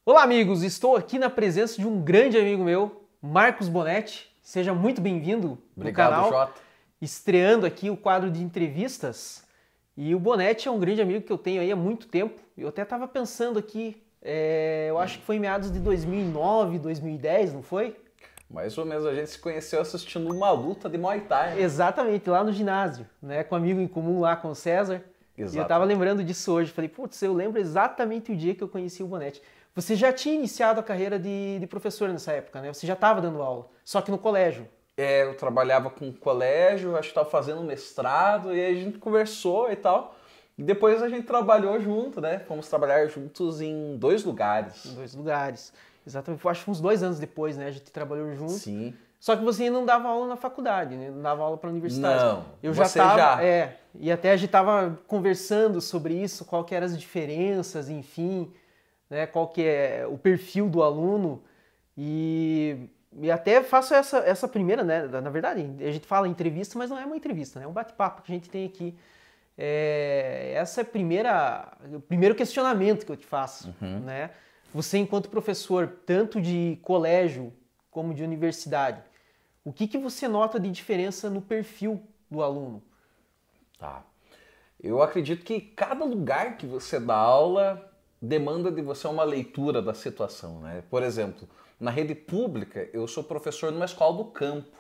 Olá, amigos! Estou aqui na presença de um grande amigo meu, Marcos Bonetti. Seja muito bem-vindo no Obrigado, canal, Jota. estreando aqui o quadro de entrevistas. E o Bonetti é um grande amigo que eu tenho aí há muito tempo. Eu até estava pensando aqui, eu acho que foi em meados de 2009, 2010, não foi? Mais ou menos, a gente se conheceu assistindo uma luta de Muay Thai, né? Exatamente, lá no ginásio, né? Com um amigo em comum lá com o César. E eu estava Exato. lembrando disso hoje. Falei, putz, eu lembro exatamente o dia que eu conheci o Bonetti. Você já tinha iniciado a carreira de professor nessa época, né? Você já estava dando aula, só que no colégio. Eu trabalhava com o colégio, acho que estava fazendo mestrado, e aí a gente conversou e tal. E depois a gente trabalhou junto, né? Fomos trabalhar juntos em dois Em lugares. dois lugares. Exatamente. Acho que uns 2 anos depois, né? A gente trabalhou junto. Sim. Só que você ainda não dava aula na faculdade, né? Não dava aula para universidade. Não, Eu já você estava, já. e até a gente estava conversando sobre isso, qual que eram as diferenças, enfim, né? Qual que é o perfil do aluno. E até faço essa primeira, né? Na verdade, a gente fala entrevista, mas não é uma entrevista, né? É um bate-papo que a gente tem aqui. Essa é o primeiro questionamento que eu te faço, né? Você, enquanto professor, tanto de colégio como de universidade, o que você nota de diferença no perfil do aluno? Tá. Eu acredito que cada lugar que você dá aula demanda de você uma leitura da situação, né? Por exemplo, na rede pública, eu sou professor numa escola do campo.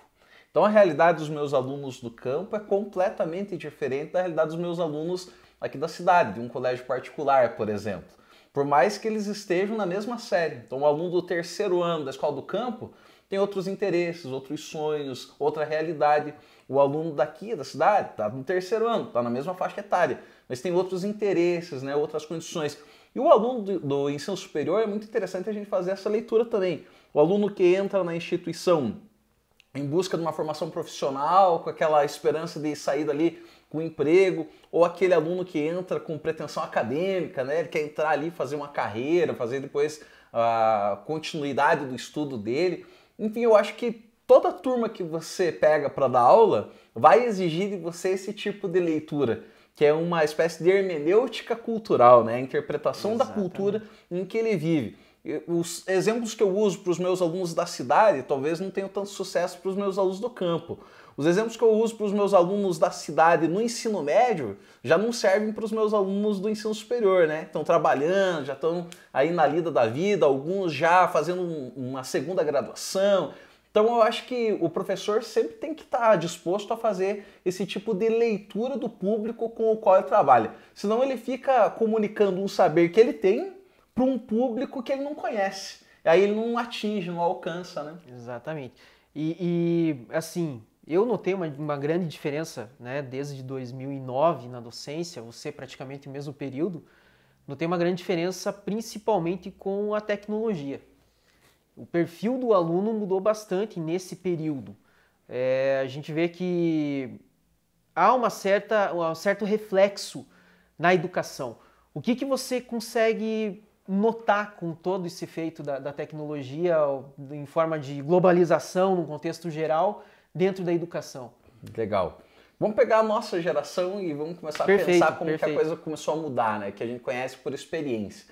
Então a realidade dos meus alunos do campo é completamente diferente da realidade dos meus alunos aqui da cidade, de um colégio particular, por exemplo. Por mais que eles estejam na mesma série. Então o aluno do terceiro ano da escola do campo tem outros interesses, outros sonhos, outra realidade. O aluno daqui da cidade está no terceiro ano, está na mesma faixa etária, mas tem outros interesses, né, outras condições. E o aluno do ensino superior é muito interessante a gente fazer essa leitura também. O aluno que entra na instituição em busca de uma formação profissional, com aquela esperança de sair dali com um emprego, ou aquele aluno que entra com pretensão acadêmica, né? Ele quer entrar ali, fazer uma carreira, fazer depois a continuidade do estudo dele. Enfim, eu acho que toda turma que você pega para dar aula vai exigir de você esse tipo de leitura, que é uma espécie de hermenêutica cultural, né? A interpretação da cultura em que ele vive. Os exemplos que eu uso para os meus alunos da cidade talvez não tenham tanto sucesso para os meus alunos do campo. Os exemplos que eu uso para os meus alunos da cidade no ensino médio já não servem para os meus alunos do ensino superior, né? Estão trabalhando, já estão aí na lida da vida, alguns já fazendo uma segunda graduação. Então eu acho que o professor sempre tem que estar disposto a fazer esse tipo de leitura do público com o qual ele trabalha. Senão ele fica comunicando um saber que ele tem para um público que ele não conhece. E aí ele não atinge, não alcança, né? Exatamente. Assim, eu notei uma grande diferença, né, desde 2009 na docência, você praticamente o mesmo período, notei uma grande diferença principalmente com a tecnologia. O perfil do aluno mudou bastante nesse período. A gente vê que há um certo reflexo na educação. O que você consegue notar com todo esse efeito da tecnologia em forma de globalização, num contexto geral, dentro da educação? Legal. Vamos pegar a nossa geração e vamos começar a pensar como que a coisa começou a mudar, né? Que a gente conhece por experiência.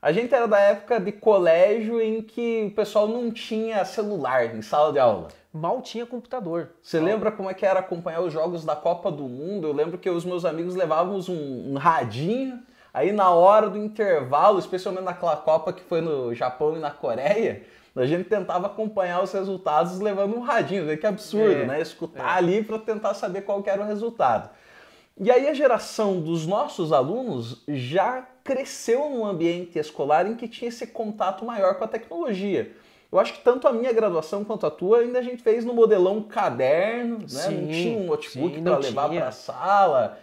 A gente era da época de colégio em que o pessoal não tinha celular em sala de aula. Mal tinha computador. Você lembra como é que era acompanhar os jogos da Copa do Mundo? Eu lembro que os meus amigos levávamos um radinho, aí na hora do intervalo, especialmente naquela Copa que foi no Japão e na Coreia, a gente tentava acompanhar os resultados levando um radinho. Vê que absurdo, né? Escutar ali para tentar saber qual que era o resultado. E aí a geração dos nossos alunos já cresceu num ambiente escolar em que tinha esse contato maior com a tecnologia. Eu acho que tanto a minha graduação quanto a tua ainda a gente fez no modelão caderno, né? Sim, não tinha um notebook sim, para não levar tinha. para a sala,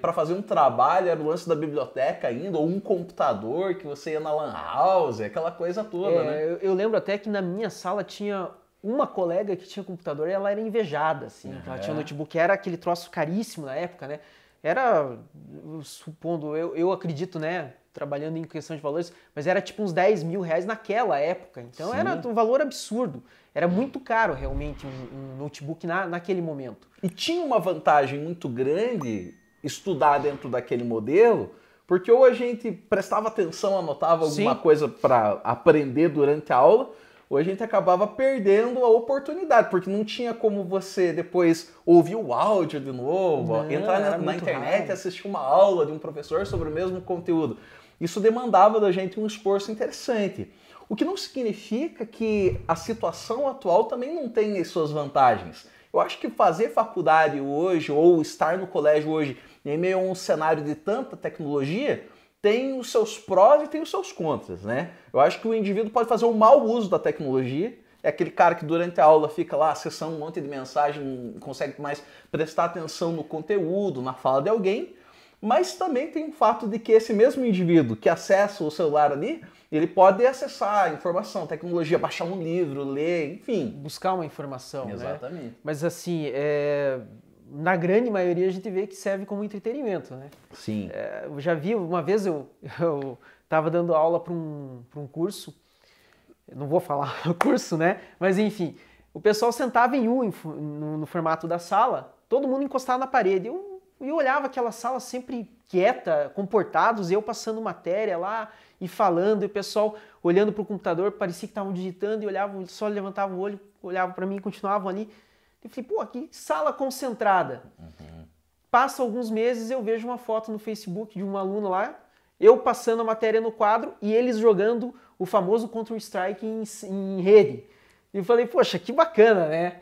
para fazer um trabalho, era o lance da biblioteca ainda, ou um computador que você ia na lan house, aquela coisa toda, né? Eu lembro até que na minha sala tinha uma colega que tinha computador e ela era invejada, assim. Ela tinha um notebook, era aquele troço caríssimo na época, né? Era, supondo, eu acredito, né? Trabalhando em questão de valores, mas era tipo uns 10 mil reais naquela época. Então Sim. era um valor absurdo. Era muito caro realmente um notebook naquele momento. E tinha uma vantagem muito grande estudar dentro daquele modelo, Porque ou a gente prestava atenção, anotava alguma Sim. coisa para aprender durante a aula, ou a gente acabava perdendo a oportunidade, porque não tinha como você depois ouvir o áudio de novo, Não, entrar era na muito internet raro. e assistir uma aula de um professor sobre o mesmo conteúdo. Isso demandava da gente um esforço interessante. O que não significa que a situação atual também não tenha as suas vantagens. Eu acho que fazer faculdade hoje ou estar no colégio hoje em meio a um cenário de tanta tecnologia tem os seus prós e tem os seus contras, né? Eu acho que o indivíduo pode fazer um mau uso da tecnologia. É aquele cara que durante a aula fica lá acessando um monte de mensagem, não consegue mais prestar atenção no conteúdo, na fala de alguém. Mas também tem o fato de que esse mesmo indivíduo que acessa o celular ali, ele pode acessar informação, tecnologia, baixar um livro, ler, enfim. Buscar uma informação, Exatamente. né? Mas assim, na grande maioria a gente vê que serve como entretenimento, né? Sim. Eu já vi, uma vez eu estava dando aula para um curso, eu não vou falar o curso, né? Mas enfim, o pessoal sentava em U no formato da sala, todo mundo encostado na parede. Eu olhava aquela sala sempre quieta, comportados, eu passando matéria lá e falando, e o pessoal olhando para o computador, parecia que estavam digitando e olhavam, só levantavam o olho, olhavam para mim e continuavam ali. Eu falei, pô, que sala concentrada. Passa alguns meses, eu vejo uma foto no Facebook de um aluno lá, eu passando a matéria no quadro e eles jogando o famoso Counter-Strike em rede. E eu falei, poxa, que bacana, né?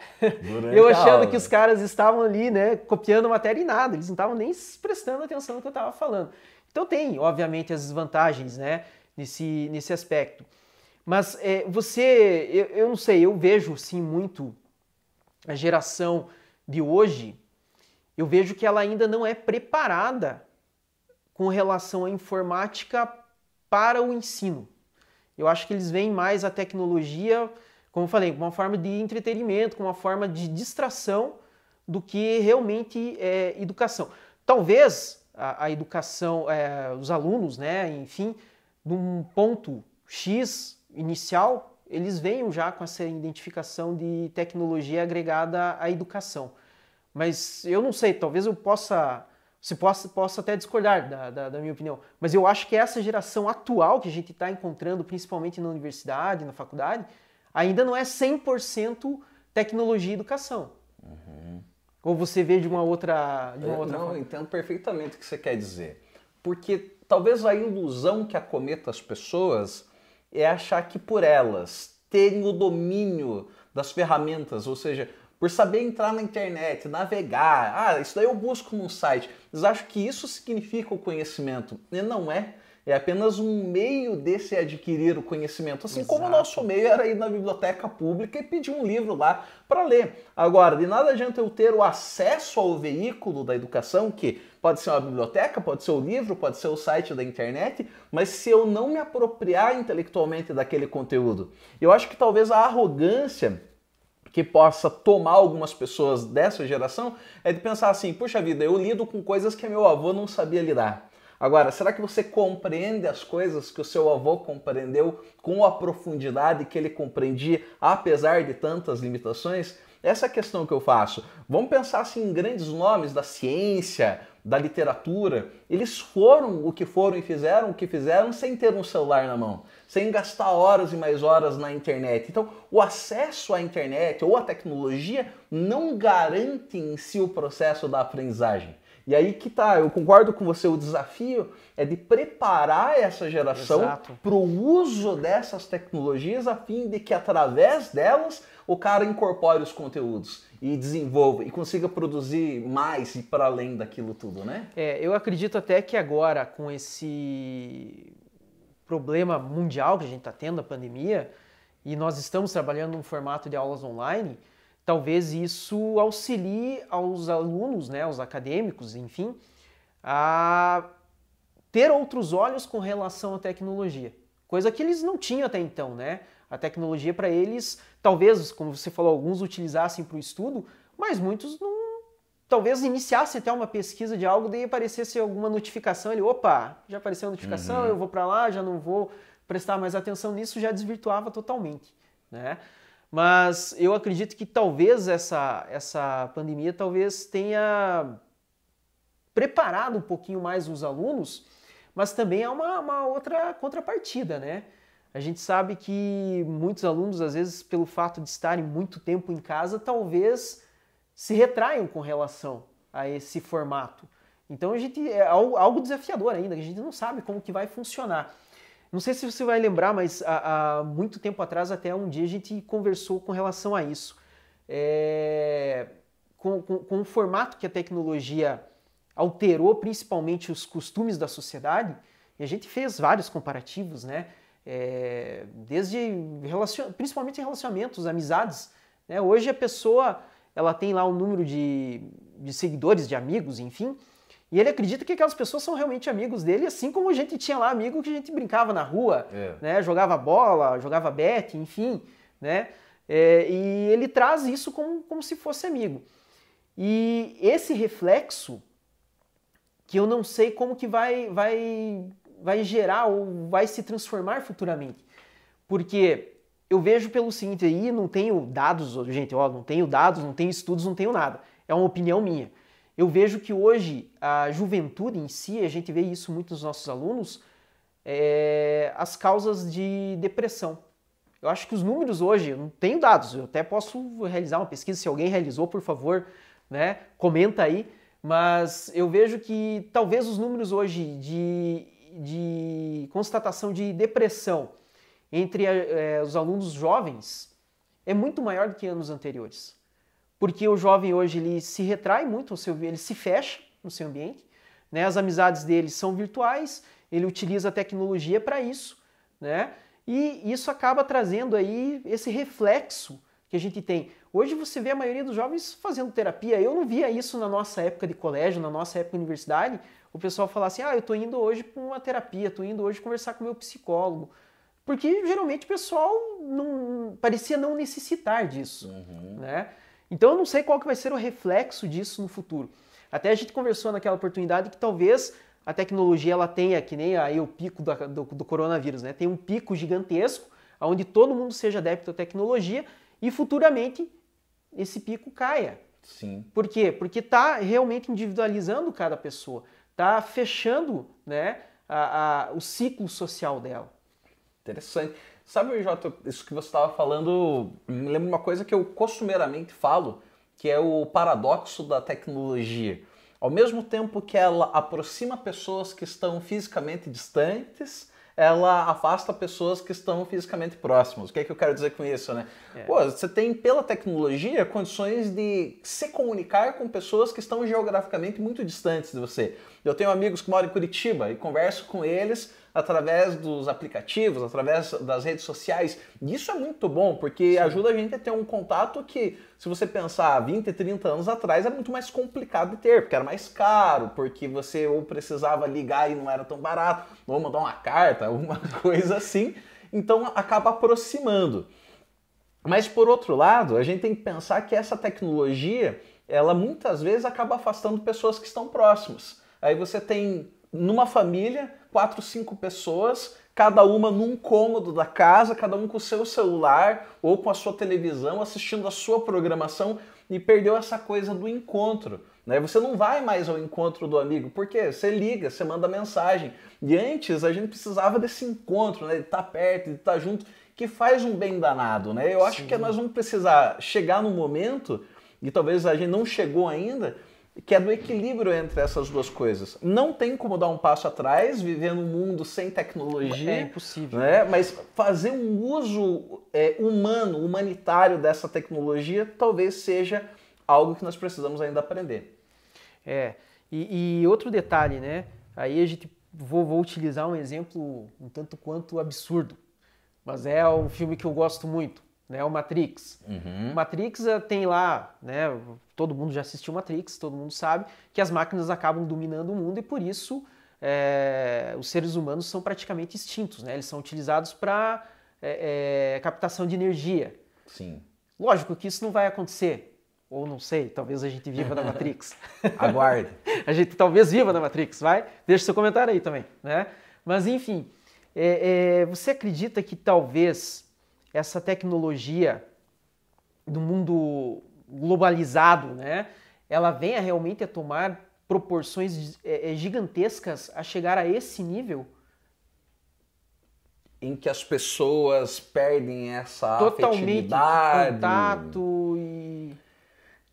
Eu achando que os caras estavam ali, né, copiando a matéria e nada, eles não estavam nem prestando atenção no que eu estava falando. Então tem, obviamente, as desvantagens, né, nesse aspecto. Mas eu não sei, eu vejo sim muito a geração de hoje, eu vejo que ela ainda não é preparada com relação à informática para o ensino. Eu acho que eles veem mais a tecnologia, como eu falei, como uma forma de entretenimento, como uma forma de distração do que realmente educação. Talvez a educação, os alunos, né, enfim, num ponto X inicial, eles venham já com essa identificação de tecnologia agregada à educação. Mas eu não sei, talvez eu possa até discordar da minha opinião, mas eu acho que essa geração atual que a gente está encontrando, principalmente na universidade, na faculdade, ainda não é 100% tecnologia e educação. Ou você vê de uma outra Não, forma? eu entendo perfeitamente o que você quer dizer. Porque talvez a ilusão que acometa as pessoas é achar que por elas terem o domínio das ferramentas, ou seja, por saber entrar na internet, navegar, isso daí eu busco num site. Eles acham que isso significa o conhecimento. E não é. É apenas um meio de se adquirir o conhecimento. Assim como o nosso meio era ir na biblioteca pública e pedir um livro lá para ler. Agora, de nada adianta eu ter o acesso ao veículo da educação, que pode ser uma biblioteca, pode ser o livro, pode ser o site da internet, mas se eu não me apropriar intelectualmente daquele conteúdo. Eu acho que talvez a arrogância que possa tomar algumas pessoas dessa geração é de pensar assim, puxa vida, eu lido com coisas que meu avô não sabia lidar. Agora, será que você compreende as coisas que o seu avô compreendeu com a profundidade que ele compreendia, apesar de tantas limitações? Essa é a questão que eu faço. Vamos pensar assim, em grandes nomes da ciência, da literatura. Eles foram o que foram e fizeram o que fizeram sem ter um celular na mão, sem gastar horas e mais horas na internet. Então, o acesso à internet ou à tecnologia não garante em si o processo da aprendizagem. E aí que tá, eu concordo com você, o desafio é de preparar essa geração para o uso dessas tecnologias a fim de que através delas o cara incorpore os conteúdos e desenvolva e consiga produzir mais e para além daquilo tudo, né? Eu acredito até que agora com esse problema mundial que a gente está tendo, a pandemia, e nós estamos trabalhando num formato de aulas online, talvez isso auxilie aos alunos, né, aos acadêmicos, enfim, a ter outros olhos com relação à tecnologia. Coisa que eles não tinham até então, né? A tecnologia para eles, talvez, como você falou, alguns utilizassem para o estudo, mas muitos não, talvez iniciassem até uma pesquisa de algo, daí aparecesse alguma notificação, ele, opa, já apareceu a notificação, eu vou para lá, já não vou prestar mais atenção nisso, já desvirtuava totalmente, né? Mas eu acredito que talvez essa pandemia talvez tenha preparado um pouquinho mais os alunos mas também há uma outra contrapartida, né? A gente sabe que muitos alunos, às vezes, pelo fato de estarem muito tempo em casa, talvez se retraiam com relação a esse formato. Então, é algo desafiador ainda, que a gente não sabe como que vai funcionar. Não sei se você vai lembrar, mas há muito tempo atrás, até um dia, a gente conversou com relação a isso. Com o formato que a tecnologia alterou, principalmente os costumes da sociedade, e a gente fez vários comparativos, né? Principalmente em relacionamentos, amizades. Né? Hoje a pessoa ela tem lá um número de seguidores, de amigos, enfim, e ele acredita que aquelas pessoas são realmente amigos dele, assim como a gente tinha lá amigo que a gente brincava na rua, né? Jogava bola, jogava bete, enfim, né? E ele traz isso como se fosse amigo. E esse reflexo, que eu não sei como que vai gerar ou vai se transformar futuramente. Porque eu vejo pelo seguinte aí, não tenho dados, gente, não tenho dados, não tenho estudos, não tenho nada. É uma opinião minha. Eu vejo que hoje a juventude em si, a gente vê isso muito nos nossos alunos, as causas de depressão. Eu acho que os números hoje, eu não tenho dados, eu até posso realizar uma pesquisa, se alguém realizou, por favor, né, comenta aí, mas eu vejo que talvez os números hoje de constatação de depressão entre os alunos jovens é muito maior do que anos anteriores. Porque o jovem hoje ele se retrai muito, ele se fecha no seu ambiente, né? As amizades dele são virtuais, ele utiliza a tecnologia para isso, né? E isso acaba trazendo aí esse reflexo que a gente tem. Hoje você vê a maioria dos jovens fazendo terapia. Eu não via isso na nossa época de colégio, na nossa época de universidade. O pessoal falar assim, eu estou indo hoje para uma terapia, estou indo hoje conversar com o meu psicólogo. Porque geralmente o pessoal parecia não necessitar disso, né? Então eu não sei qual que vai ser o reflexo disso no futuro. Até a gente conversou naquela oportunidade que talvez a tecnologia ela tenha, que nem aí o pico do coronavírus, né? Tem um pico gigantesco, onde todo mundo seja adepto à tecnologia e futuramente esse pico caia. Sim. Por quê? Porque está realmente individualizando cada pessoa, está fechando, né, o ciclo social dela. Interessante. Sabe, Jota, isso que você estava falando me lembra uma coisa que eu costumeiramente falo, que é o paradoxo da tecnologia. Ao mesmo tempo que ela aproxima pessoas que estão fisicamente distantes, ela afasta pessoas que estão fisicamente próximas. O que é que eu quero dizer com isso, né? Pô, você tem, pela tecnologia, condições de se comunicar com pessoas que estão geograficamente muito distantes de você. Eu tenho amigos que moram em Curitiba e converso com eles através dos aplicativos, através das redes sociais. E isso é muito bom, porque ajuda a gente a ter um contato que, se você pensar 20, 30 anos atrás, era muito mais complicado de ter, porque era mais caro, porque você ou precisava ligar e não era tão barato, ou mandar uma carta, alguma coisa assim. Então acaba aproximando. Mas por outro lado, a gente tem que pensar que essa tecnologia, ela muitas vezes acaba afastando pessoas que estão próximas. Aí você tem, numa família, 4, 5 pessoas, cada uma num cômodo da casa, cada um com o seu celular ou com a sua televisão, assistindo a sua programação, e perdeu essa coisa do encontro. Né? Você não vai mais ao encontro do amigo, porque você liga, você manda mensagem. E antes a gente precisava desse encontro, né? De estar perto, de estar junto, que faz um bem danado. Né? Eu acho que nós vamos precisar chegar num momento, e talvez a gente não chegou ainda, que é do equilíbrio entre essas duas coisas. Não tem como dar um passo atrás, viver num mundo sem tecnologia. É impossível. Né? Mas fazer um uso humano, humanitário dessa tecnologia, talvez seja algo que nós precisamos ainda aprender. E outro detalhe, né? Aí a gente vou utilizar um exemplo um tanto quanto absurdo, mas é um filme que eu gosto muito. Né, o Matrix. Matrix tem lá, né, todo mundo já assistiu Matrix, todo mundo sabe que as máquinas acabam dominando o mundo e por isso os seres humanos são praticamente extintos, né? Eles são utilizados para captação de energia. Sim. Lógico que isso não vai acontecer, ou não sei, talvez a gente viva na Matrix. Aguarde. A gente talvez viva na Matrix, vai? Deixa seu comentário aí também, né? Mas enfim, você acredita que talvez essa tecnologia do mundo globalizado, né, ela venha realmente a tomar proporções gigantescas a chegar a esse nível? Em que as pessoas perdem essa Totalmente afetividade. contato e...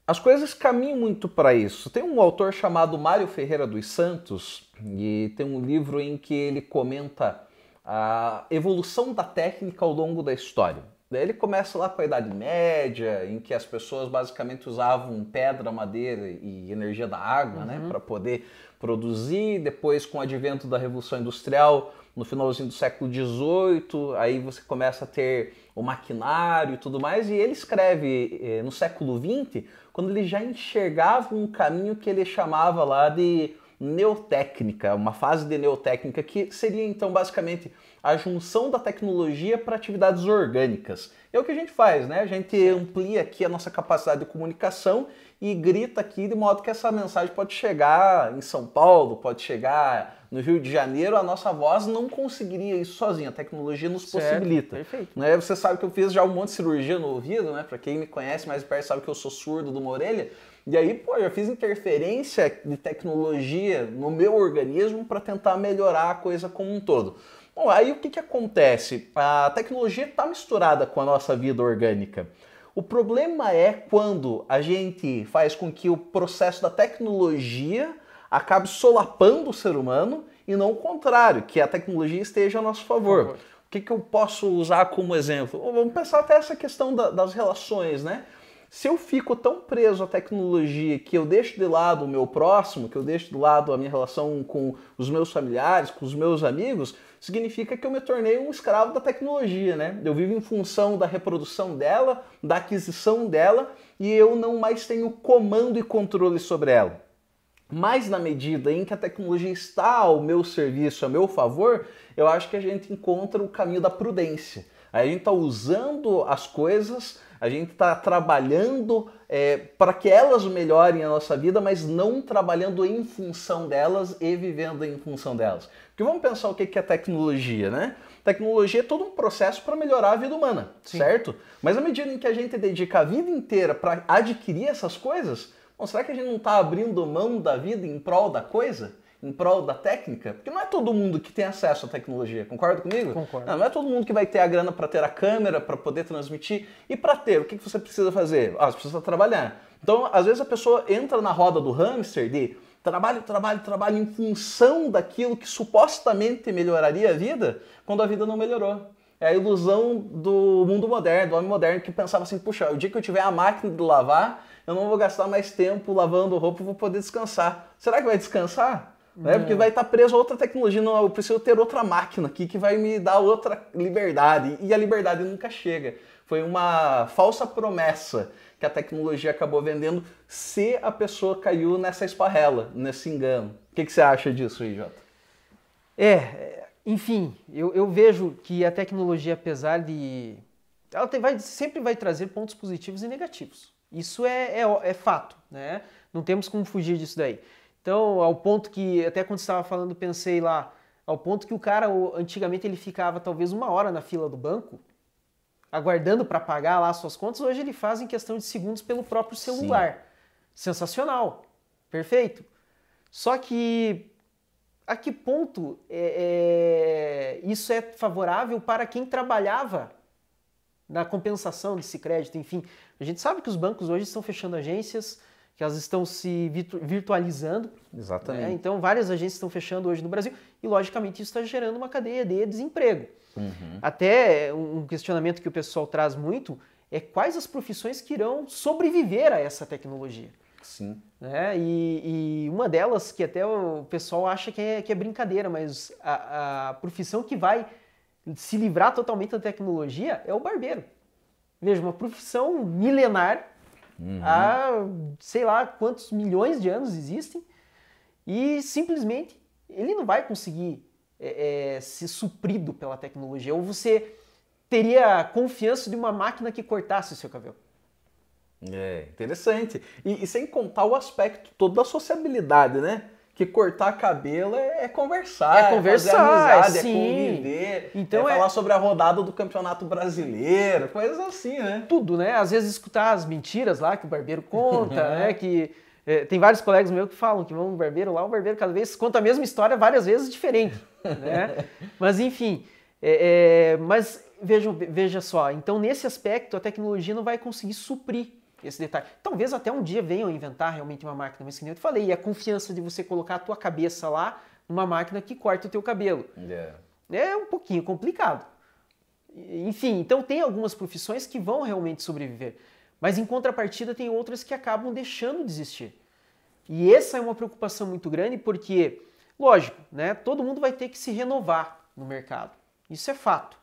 As coisas caminham muito para isso. Tem um autor chamado Mário Ferreira dos Santos, e tem um livro em que ele comenta a evolução da técnica ao longo da história. Daí ele começa lá com a Idade Média, em que as pessoas basicamente usavam pedra, madeira e energia da água, né, para poder produzir. Depois, com o advento da Revolução Industrial, no finalzinho do século XVIII, aí você começa a ter o maquinário e tudo mais, e ele escreve no século XX, quando ele já enxergava um caminho que ele chamava lá de neotécnica, uma fase de neotécnica, que seria então basicamente a junção da tecnologia para atividades orgânicas. É o que a gente faz, né? A gente amplia aqui a nossa capacidade de comunicação e grita aqui de modo que essa mensagem pode chegar em São Paulo, pode chegar no Rio de Janeiro. A nossa voz não conseguiria isso sozinha, a tecnologia nos possibilita. Perfeito. Né? Você sabe que eu fiz já um monte de cirurgia no ouvido, né? Para quem me conhece mais de perto sabe que eu sou surdo de uma orelha. E aí, pô, eu fiz interferência de tecnologia no meu organismo para tentar melhorar a coisa como um todo. Bom, aí o que acontece? A tecnologia está misturada com a nossa vida orgânica. O problema é quando a gente faz com que o processo da tecnologia acabe solapando o ser humano e não o contrário, que a tecnologia esteja a nosso favor. O que eu posso usar como exemplo? Vamos pensar até essa questão das relações, né? Se eu fico tão preso à tecnologia que eu deixo de lado o meu próximo, que eu deixo de lado a minha relação com os meus familiares, com os meus amigos, significa que eu me tornei um escravo da tecnologia, né? Eu vivo em função da reprodução dela, da aquisição dela, e eu não mais tenho comando e controle sobre ela. Mas na medida em que a tecnologia está ao meu serviço, a meu favor, eu acho que a gente encontra o caminho da prudência. Aí a gente está usando as coisas, a gente está trabalhando para que elas melhorem a nossa vida, mas não trabalhando em função delas e vivendo em função delas. Porque vamos pensar o que é tecnologia, né? Tecnologia é todo um processo para melhorar a vida humana, certo? Mas à medida em que a gente dedica a vida inteira para adquirir essas coisas, bom, será que a gente não está abrindo mão da vida em prol da coisa? Em prol da técnica? Porque não é todo mundo que tem acesso à tecnologia, concorda comigo? Concordo. Não é todo mundo que vai ter a grana para ter a câmera, para poder transmitir. E para ter, o que você precisa fazer? Você precisa trabalhar. Então, às vezes a pessoa entra na roda do hamster de trabalho, trabalho, trabalho em função daquilo que supostamente melhoraria a vida, quando a vida não melhorou. É a ilusão do mundo moderno, do homem moderno, que pensava assim, puxa, o dia que eu tiver a máquina de lavar, eu não vou gastar mais tempo lavando roupa, eu vou poder descansar. Será que vai descansar? Porque vai estar preso a outra tecnologia. Não, eu preciso ter outra máquina aqui que vai me dar outra liberdade. E a liberdade nunca chega. Foi uma falsa promessa que a tecnologia acabou vendendo se a pessoa caiu nessa esparrela, nesse engano. O que você acha disso aí, Jota? Enfim, eu vejo que a tecnologia, apesar de... ela sempre vai trazer pontos positivos e negativos. Isso é fato, né? Não temos como fugir disso daí. Então, ao ponto que, até quando você estava falando, pensei lá, ao ponto que o cara, antigamente ele ficava talvez 1 hora na fila do banco, aguardando para pagar lá as suas contas, hoje ele faz em questão de segundos pelo próprio celular. Sim. Sensacional, perfeito. Só que, a que ponto isso é favorável para quem trabalhava na compensação desse crédito? Enfim, a gente sabe que os bancos hoje estão fechando agências, que elas estão se virtualizando. Exatamente. Né? Então, várias agências estão fechando hoje no Brasil e, logicamente, isso está gerando uma cadeia de desemprego. Até um questionamento que o pessoal traz muito é quais as profissões que irão sobreviver a essa tecnologia. Sim. Né? E uma delas, que até o pessoal acha que é brincadeira, mas a profissão que vai se livrar totalmente da tecnologia é o barbeiro. Veja, uma profissão milenar, há sei lá quantos milhões de anos existem, e simplesmente ele não vai conseguir ser suprido pela tecnologia. Ou você teria confiança de uma máquina que cortasse o seu cabelo. Interessante. E sem contar o aspecto todo da sociabilidade, né? Que cortar cabelo é conversar, fazer amizade, sim. Conviver, então falar sobre a rodada do Campeonato Brasileiro, coisas assim, né? Tudo, né? Às vezes escutar as mentiras lá que o barbeiro conta, né? Que Tem vários colegas meus que falam que vão no barbeiro lá, o barbeiro cada vez conta a mesma história várias vezes diferente, né? Mas enfim, mas veja só, então nesse aspecto a tecnologia não vai conseguir suprir esse detalhe. Talvez até um dia venham a inventar realmente uma máquina, mas que nem eu te falei, e a confiança de você colocar a tua cabeça lá numa máquina que corta o teu cabelo. É um pouquinho complicado. Enfim, então tem algumas profissões que vão realmente sobreviver, mas em contrapartida tem outras que acabam deixando de existir. E essa é uma preocupação muito grande porque, lógico, né, todo mundo vai ter que se renovar no mercado. Isso é fato,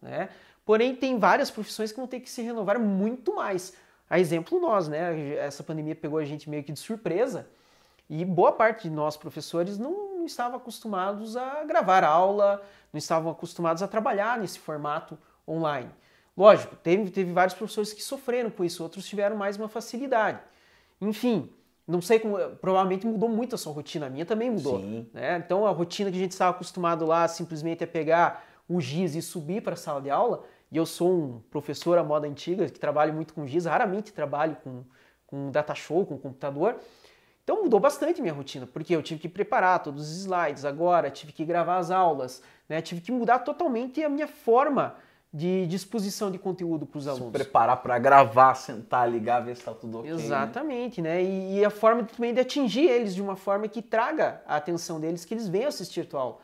né? Porém, tem várias profissões que vão ter que se renovar muito mais. A exemplo nós, né? Essa pandemia pegou a gente meio que de surpresa e boa parte de nós professores não estavam acostumados a gravar aula, não estavam acostumados a trabalhar nesse formato online. Lógico, teve vários professores que sofreram com isso, outros tiveram mais uma facilidade. Enfim, não sei como, provavelmente mudou muito a sua rotina, a minha também mudou. Né? Então a rotina que a gente estava acostumado lá simplesmente é pegar o giz e subir para a sala de aula, e eu sou um professor à moda antiga, que trabalho muito com giz, raramente trabalho com data show, com computador. Então mudou bastante minha rotina, porque eu tive que preparar todos os slides agora, tive que gravar as aulas, né? Tive que mudar totalmente a minha forma de disposição de conteúdo para os alunos. Se preparar para gravar, sentar, ligar, ver se está tudo ok. Exatamente, né? E a forma também de atingir eles de uma forma que traga a atenção deles, que eles venham assistir a tua aula.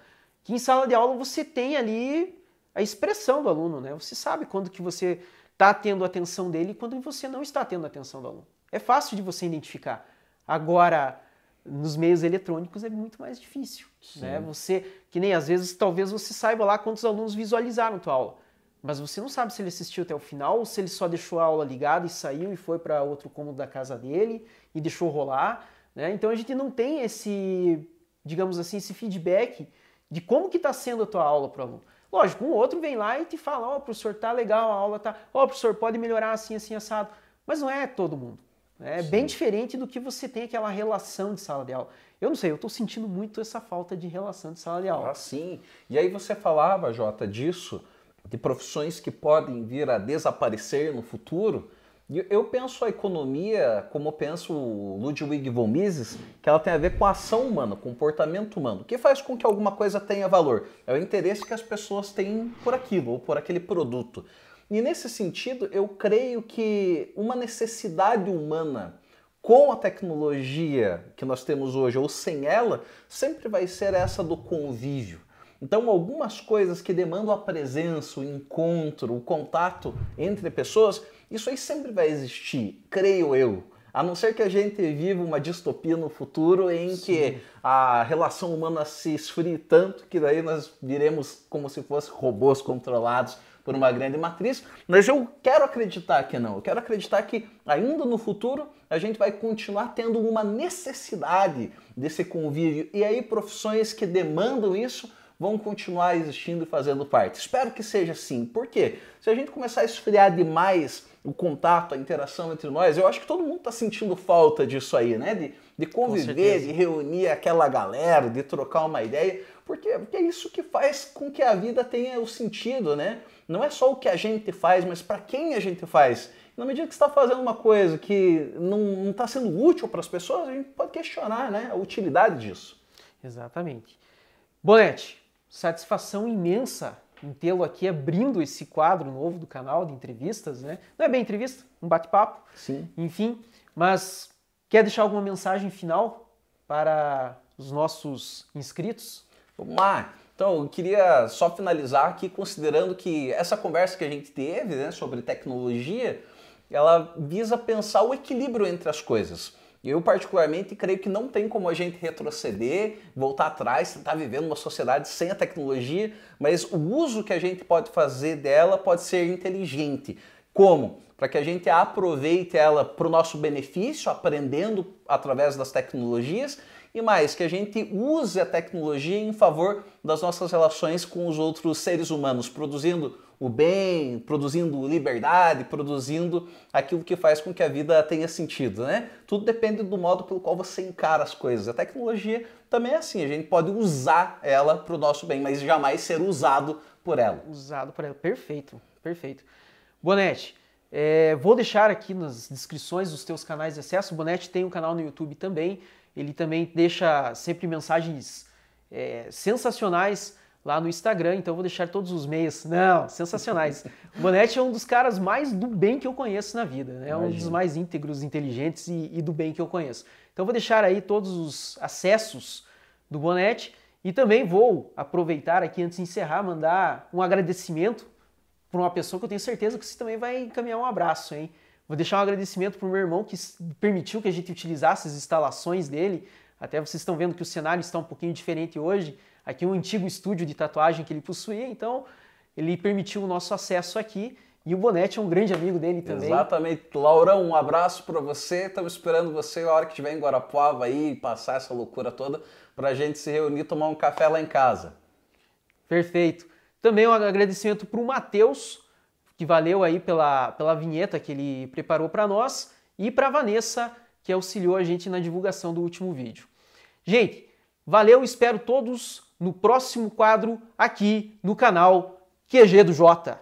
Que em sala de aula você tem ali a expressão do aluno, né? Você sabe quando que você está tendo a atenção dele e quando você não está tendo a atenção do aluno. É fácil de você identificar. Agora, nos meios eletrônicos é muito mais difícil, né? Você, que nem às vezes, talvez você saiba lá quantos alunos visualizaram a tua aula, mas você não sabe se ele assistiu até o final ou se ele só deixou a aula ligada e saiu e foi para outro cômodo da casa dele e deixou rolar, né? Então a gente não tem esse, digamos assim, esse feedback de como que está sendo a tua aula para o aluno. Lógico, um outro vem lá e te fala, ó, professor, tá legal, a aula tá, ó, professor, pode melhorar assim, assim, assado, mas não é todo mundo. É bem diferente do que você tem aquela relação de sala de aula. Eu não sei, eu estou sentindo muito essa falta de relação de sala de aula. Ah, sim. E aí você falava, Jota, disso, de profissões que podem vir a desaparecer no futuro. E eu penso a economia, como penso o Ludwig von Mises, que ela tem a ver com a ação humana, comportamento humano. O que faz com que alguma coisa tenha valor? É o interesse que as pessoas têm por aquilo ou por aquele produto. E nesse sentido, eu creio que uma necessidade humana com a tecnologia que nós temos hoje ou sem ela, sempre vai ser essa do convívio. Então, algumas coisas que demandam a presença, o encontro, o contato entre pessoas, isso aí sempre vai existir, creio eu. A não ser que a gente viva uma distopia no futuro em que a relação humana se esfrie tanto que daí nós viremos como se fossem robôs controlados por uma grande matriz, mas eu quero acreditar que não. Eu quero acreditar que ainda no futuro a gente vai continuar tendo uma necessidade desse convívio e aí profissões que demandam isso vão continuar existindo e fazendo parte. Espero que seja assim. Por quê? Se a gente começar a esfriar demais o contato, a interação entre nós, eu acho que todo mundo está sentindo falta disso aí, né? De conviver, de reunir aquela galera, de trocar uma ideia, porque é isso que faz com que a vida tenha o sentido, né? Não é só o que a gente faz, mas para quem a gente faz. Na medida que você está fazendo uma coisa que não está sendo útil para as pessoas, a gente pode questionar, né, a utilidade disso. Exatamente. Bonete, satisfação imensa em tê-lo aqui abrindo esse quadro novo do canal de entrevistas, né? Não é bem entrevista, um bate-papo. Sim. Enfim, mas quer deixar alguma mensagem final para os nossos inscritos? Vamos lá. Então, eu queria só finalizar aqui considerando que essa conversa que a gente teve, né, sobre tecnologia, ela visa pensar o equilíbrio entre as coisas. Eu, particularmente, creio que não tem como a gente retroceder, voltar atrás, tentar viver numa sociedade sem a tecnologia, mas o uso que a gente pode fazer dela pode ser inteligente. Como? Para que a gente aproveite ela para o nosso benefício, aprendendo através das tecnologias, e mais, que a gente use a tecnologia em favor das nossas relações com os outros seres humanos, produzindo o bem, produzindo liberdade, produzindo aquilo que faz com que a vida tenha sentido, né? Tudo depende do modo pelo qual você encara as coisas. A tecnologia também é assim, a gente pode usar ela para o nosso bem, mas jamais ser usado por ela. Usado por ela, perfeito, perfeito. Bonete, Vou deixar aqui nas descrições os teus canais de acesso. O Bonetti tem um canal no YouTube também. Ele também deixa sempre mensagens sensacionais lá no Instagram, então eu vou deixar todos os meios. Não, sensacionais. O Bonetti é um dos caras mais do bem que eu conheço na vida, né? É um dos mais íntegros, inteligentes e do bem que eu conheço. Então eu vou deixar aí todos os acessos do Bonetti e também vou aproveitar aqui antes de encerrar, mandar um agradecimento para uma pessoa que eu tenho certeza que você também vai encaminhar um abraço, hein? Vou deixar um agradecimento para o meu irmão que permitiu que a gente utilizasse as instalações dele. Até vocês estão vendo que o cenário está um pouquinho diferente hoje. Aqui é um antigo estúdio de tatuagem que ele possuía, então ele permitiu o nosso acesso aqui. E o Bonetti é um grande amigo dele também. Exatamente. Laurão, um abraço para você. Estamos esperando você a hora que estiver em Guarapuava aí, passar essa loucura toda, para a gente se reunir e tomar um café lá em casa. Perfeito. Também um agradecimento para o Matheus, que valeu aí pela vinheta que ele preparou para nós, e para a Vanessa, que auxiliou a gente na divulgação do último vídeo. Gente, valeu, espero todos no próximo quadro aqui no canal QG do Jota.